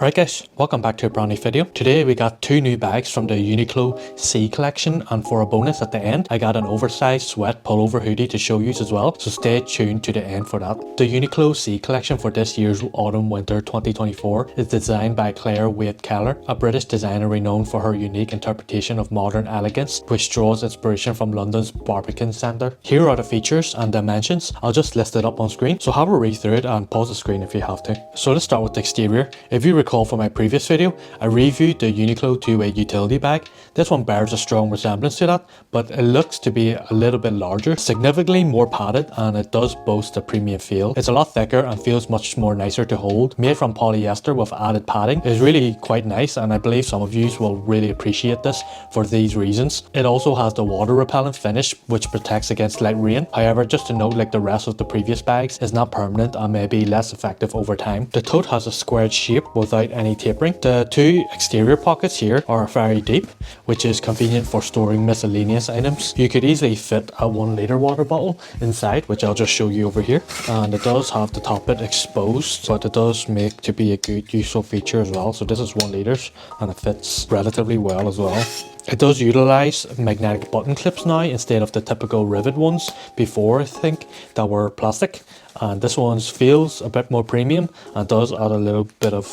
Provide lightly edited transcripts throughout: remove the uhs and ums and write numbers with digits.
Alright guys, welcome back to a brand new video. Today we got two new bags from the Uniqlo C collection, and for a bonus at the end I got an oversized sweat pullover hoodie to show you as well, so stay tuned to the end for that. The Uniqlo C collection for this year's autumn winter 2024 is designed by Claire Wade Keller, a British designer renowned for her unique interpretation of modern elegance, which draws inspiration from London's Barbican Centre. Here are the features and dimensions. I'll just list it up on screen, so have a read through it and pause the screen if you have to. So let's start with the exterior. If you recall from my previous video, I reviewed the Uniqlo two-way utility bag. This one bears a strong resemblance to that, but it looks to be a little bit larger, significantly more padded, and it does boast a premium feel. It's a lot thicker and feels much more nicer to hold. Made from polyester with added padding, it's really quite nice, and I believe some of you will really appreciate this for these reasons. It also has the water repellent finish, which protects against light rain. However, just to note, like the rest of the previous bags, is not permanent and may be less effective over time. The tote has a squared shape without any tapering. The two exterior pockets here are very deep, which is convenient for storing miscellaneous items. You could easily fit a 1 litre water bottle inside, which I'll just show you over here. And it does have the top bit exposed, but it does make to be a good useful feature as well. So this is 1 litre and it fits relatively well as well. It does utilise magnetic button clips now instead of the typical rivet ones before, I think, that were plastic. And this one feels a bit more premium and does add a little bit of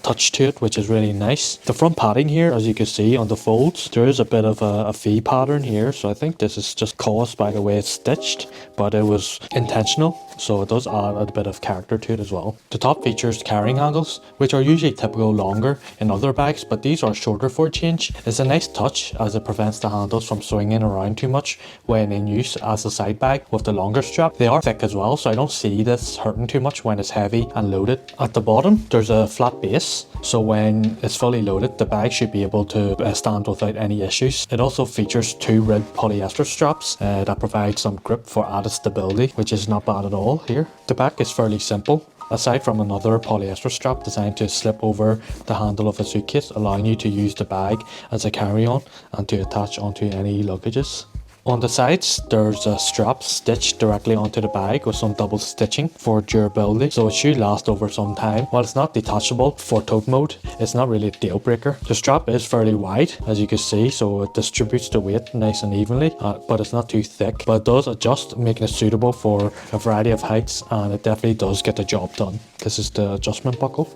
touch to it, which is really nice. The front padding here, as you can see on the folds, there is a bit of a V pattern here, so I think this is just caused by the way it's stitched, but it was intentional, so it does add a bit of character to it as well. The top features carrying handles, which are usually typical longer in other bags, but these are shorter for a change. It's a nice touch as it prevents the handles from swinging around too much when in use as a side bag with the longer strap. They are thick as well, so I don't see this hurting too much when it's heavy and loaded. At the bottom there's a flat base, so when it's fully loaded the bag should be able to stand without any issues. It also features 2 ribbed polyester straps that provide some grip for added stability, which is not bad at all here. The back is fairly simple, aside from another polyester strap designed to slip over the handle of a suitcase, allowing you to use the bag as a carry-on and to attach onto any luggages. On the sides there's a strap stitched directly onto the bag with some double stitching for durability, so it should last over some time. While it's not detachable for tote mode, it's not really a deal breaker. The strap is fairly wide, as you can see, so it distributes the weight nice and evenly, but it's not too thick. But it does adjust, making it suitable for a variety of heights, and it definitely does get the job done. This is the adjustment buckle.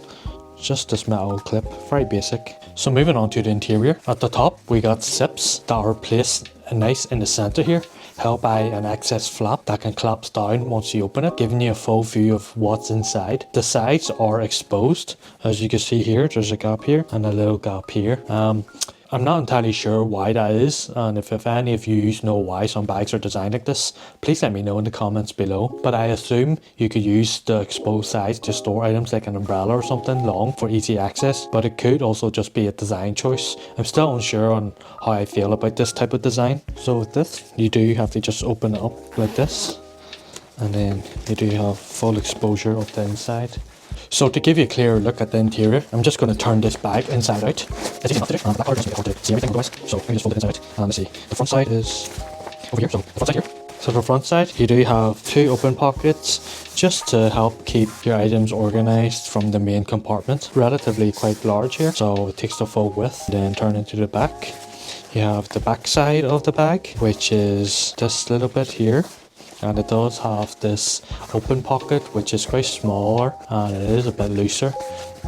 Just this metal clip, very basic. So moving on to the interior. At the top we got zips that are placed nice in the center here, held by an access flap that can collapse down once you open it, giving you a full view of what's inside. The sides are exposed, as you can see here. There's a gap here and a little gap here. I'm not entirely sure why that is, and if any of you know why some bags are designed like this, please let me know in the comments below. But I assume you could use the exposed sides to store items like an umbrella or something long for easy access, but it could also just be a design choice. I'm still unsure on how I feel about this type of design. So with this, you do have to just open it up like this, and then you do have full exposure of the inside. So to give you a clearer look at the interior, I'm just going to turn this bag inside out. It's easy enough to do, and the back part doesn't get hard to see everything otherwise. So let me just fold it inside out, and let's see. The front side is over here, so the front side here. So the front side, you do have 2 open pockets just to help keep your items organized from the main compartment. Relatively quite large here, so it takes the full width. Then turn into the back. You have the back side of the bag, which is this little bit here. And it does have this open pocket, which is quite smaller and it is a bit looser.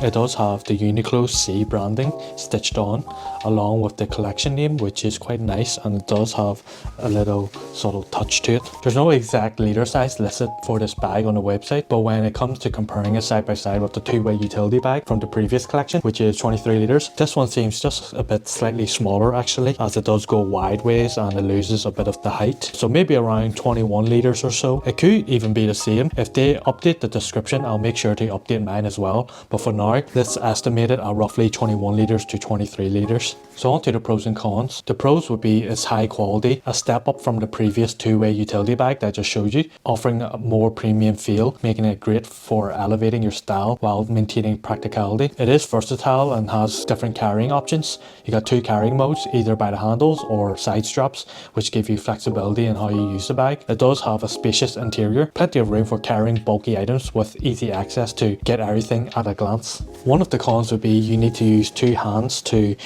It does have the Uniqlo C branding stitched on, along with the collection name, which is quite nice, and it does have a little subtle touch to it. There's no exact litre size listed for this bag on the website, but when it comes to comparing it side by side with the two-way utility bag from the previous collection, which is 23 litres, this one seems just a bit slightly smaller actually, as it does go wide ways and it loses a bit of the height. So maybe around 21 litres or so. It could even be the same. If they update the description, I'll make sure to update mine as well, but for now let's estimate it at roughly 21 litres to 23 litres. So on to the pros and cons. The pros would be its high quality, a step up from the previous two-way utility bag that I just showed you, offering a more premium feel, making it great for elevating your style while maintaining practicality. It is versatile and has different carrying options. You got 2 carrying modes, either by the handles or side straps, which give you flexibility in how you use the bag. It does have a spacious interior, plenty of room for carrying bulky items with easy access to get everything at a glance. pants. One of the cons would be you need to use 2 hands to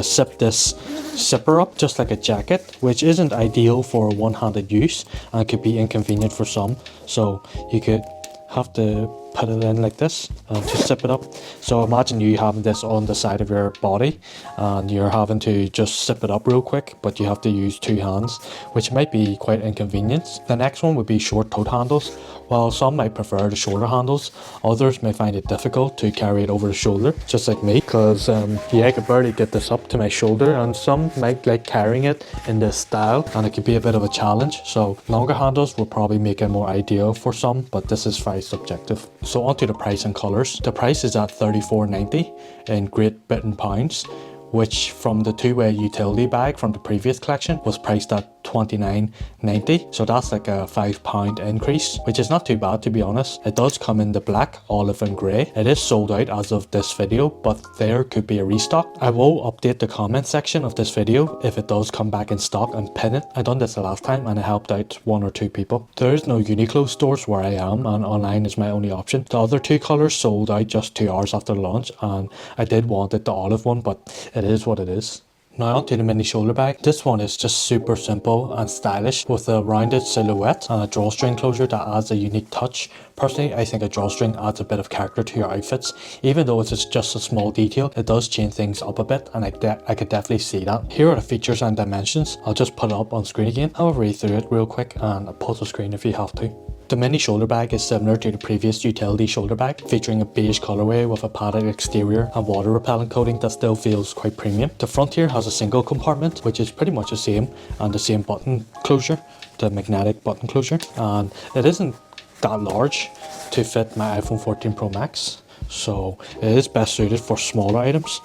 zip this zipper up, just like a jacket, which isn't ideal for one-handed use and could be inconvenient for some. So you could have to put it in like this to zip it up. So imagine you having this on the side of your body and you're having to just zip it up real quick, but you have to use 2 hands, which might be quite inconvenient. The next one would be short tote handles. While some might prefer the shorter handles, others may find it difficult to carry it over the shoulder, just like me, because I could barely get this up to my shoulder, and some might like carrying it in this style and it could be a bit of a challenge. So longer handles will probably make it more ideal for some, but this is very subjective. So onto the price and colours. The price is at $34.90 in Great Britain pounds, which from the 2-way utility bag from the previous collection was priced at $29.90. So that's like a £5 increase, which is not too bad, to be honest. It does come in the black, olive and grey. It is sold out as of this video, but there could be a restock. I will update the comment section of this video if it does come back in stock and pin it. I done this the last time and it helped out 1 or 2 people. There is no Uniqlo stores where I am, and online is my only option. The other 2 colours sold out just 2 hours after launch, and I did want the olive one, but it is what it is. Now onto the mini shoulder bag. This one is just super simple and stylish with a rounded silhouette and a drawstring closure that adds a unique touch. Personally, I think a drawstring adds a bit of character to your outfits. Even though it's just a small detail, it does change things up a bit, and I could definitely see that. Here are the features and dimensions. I'll just put it up on screen again. I'll read through it real quick and I'll pause the screen if you have to. The mini shoulder bag is similar to the previous utility shoulder bag, featuring a beige colourway with a padded exterior and water repellent coating that still feels quite premium. The front here has a single compartment, which is pretty much the same, and the same button closure, the magnetic button closure, and it isn't that large to fit my iPhone 14 Pro Max, so it is best suited for smaller items.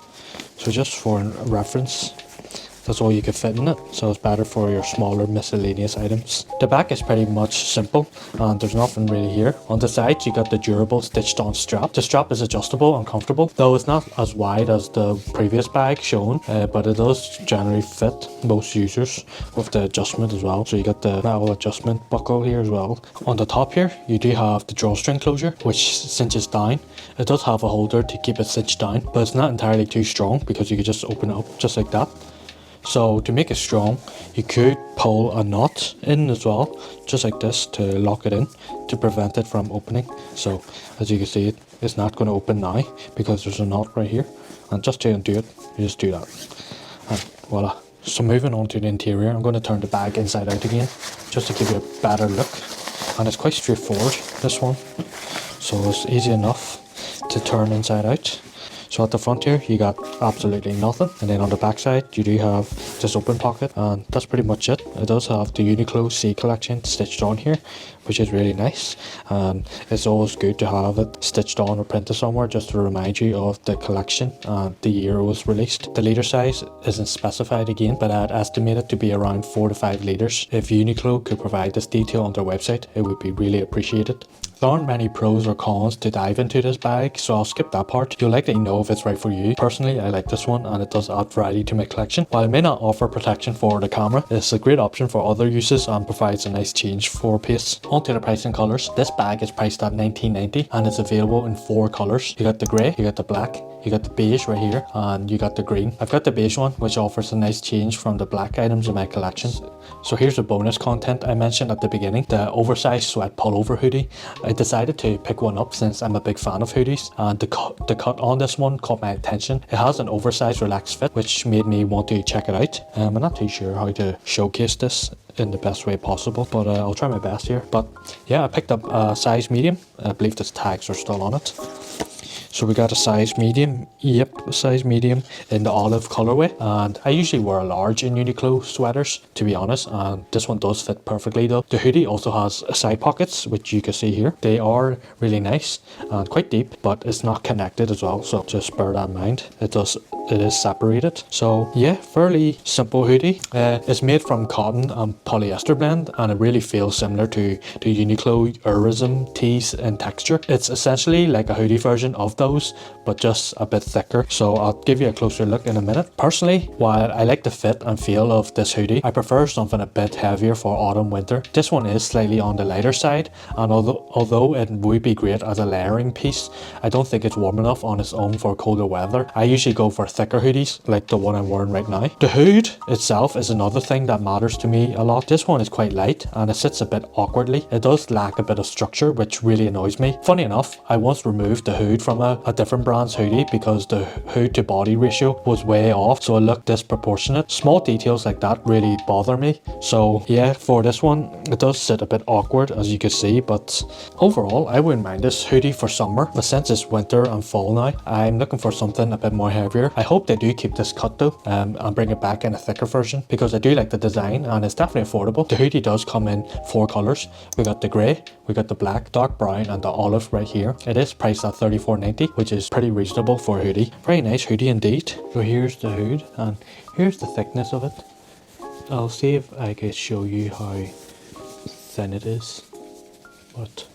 So just for reference, that's all you can fit in it, so it's better for your smaller miscellaneous items. The back is pretty much simple and there's nothing really here. On the sides you got the durable stitched on strap. The strap is adjustable and comfortable, though it's not as wide as the previous bag shown, but it does generally fit most users with the adjustment as well. So you got the metal adjustment buckle here as well. On the top here you do have the drawstring closure, which cinches down. It does have a holder to keep it cinched down, but it's not entirely too strong because you could just open it up just like that. So to make it strong, you could pull a knot in as well, just like this, to lock it in to prevent it from opening. So as you can see, it's not going to open now because there's a knot right here. And just to undo it, you just do that. And voila. So moving on to the interior, I'm going to turn the bag inside out again, just to give you a better look. And it's quite straightforward, this one. So it's easy enough to turn inside out. So at the front here you got absolutely nothing, and then on the back side you do have this open pocket, and that's pretty much it. It does have the Uniqlo C collection stitched on here, which is really nice, and it's always good to have it stitched on or printed somewhere just to remind you of the collection and the year it was released. The litre size isn't specified again, but I'd estimate it to be around 4 to 5 litres. If Uniqlo could provide this detail on their website, it would be really appreciated. There aren't many pros or cons to dive into this bag, so I'll skip that part. You'll likely know if it's right for you. Personally, I like this one and it does add variety to my collection. While it may not offer protection for the camera, it's a great option for other uses and provides a nice change for pace. Onto the price and colours. This bag is priced at $19.90 and it's available in 4 colours. You got the grey, you got the black, you got the beige right here, and you got the green. I've got the beige one, which offers a nice change from the black items in my collection. So here's the bonus content I mentioned at the beginning, the oversized sweat pullover hoodie. I decided to pick one up since I'm a big fan of hoodies, and the cut on this one caught my attention. It has an oversized relaxed fit, which made me want to check it out. I'm not too sure how to showcase this in the best way possible, but I'll try my best here. But yeah, I picked up a size medium. I believe the tags are still on it. So we got a size medium, yep, a size medium in the olive colorway, and I usually wear a large in Uniqlo sweaters, to be honest, and this one does fit perfectly though. The hoodie also has side pockets, which you can see here. They are really nice and quite deep, but it's not connected as well, so just bear that in mind. It does it is separated. So yeah, fairly simple hoodie. It's made from cotton and polyester blend, and it really feels similar to Uniqlo Tourism tees in texture. It's essentially like a hoodie version of those, but just a bit thicker. So I'll give you a closer look in a minute. Personally, while I like the fit and feel of this hoodie, I prefer something a bit heavier for autumn winter. This one is slightly on the lighter side, and although it would be great as a layering piece, I don't think it's warm enough on its own for colder weather. I usually go for thicker hoodies like the one I'm wearing right now. The hood itself is another thing that matters to me a lot. This one is quite light and it sits a bit awkwardly. It does lack a bit of structure, which really annoys me. Funny enough, I once removed the hood from a different brand's hoodie because the hood to body ratio was way off, so it looked disproportionate. Small details like that really bother me. So yeah, for this one, it does sit a bit awkward, as you can see, but overall I wouldn't mind this hoodie for summer. But since it's winter and fall now, I'm looking for something a bit more heavier. I hope they do keep this cut though, and bring it back in a thicker version, because I do like the design and it's definitely affordable. The hoodie does come in 4 colours. We got the grey, we got the black, dark brown and the olive right here. It is priced at $34.90, which is pretty reasonable for a hoodie. Very nice hoodie indeed. So here's the hood and here's the thickness of it. I'll see if I can show you how thin it is, but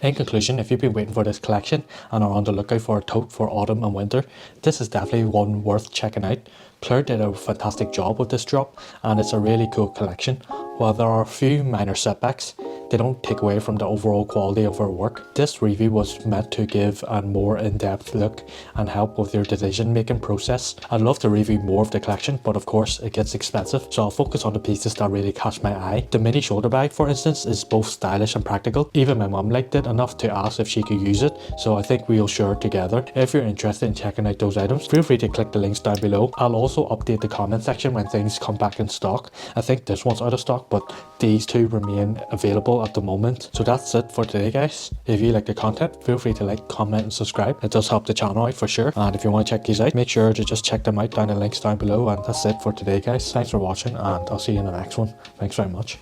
in conclusion, if you've been waiting for this collection and are on the lookout for a tote for autumn and winter, this is definitely one worth checking out. Claire did a fantastic job with this drop and it's a really cool collection. While there are a few minor setbacks, they don't take away from the overall quality of her work. This review was meant to give a more in-depth look and help with your decision making process. I'd love to review more of the collection, but of course it gets expensive, so I'll focus on the pieces that really catch my eye. The mini shoulder bag, for instance, is both stylish and practical. Even my mum liked it enough to ask if she could use it, so I think we'll share it together. If you're interested in checking out those items, feel free to click the links down below. I'll also update the comment section when things come back in stock. I think this one's out of stock, but these two remain available at the moment. So that's it for today, guys. If you like the content, feel free to like, comment and subscribe. It does help the channel out for sure. And if you want to check these out, make sure to just check them out down the links down below. And that's it for today, guys. Thanks for watching and I'll see you in the next one. Thanks very much.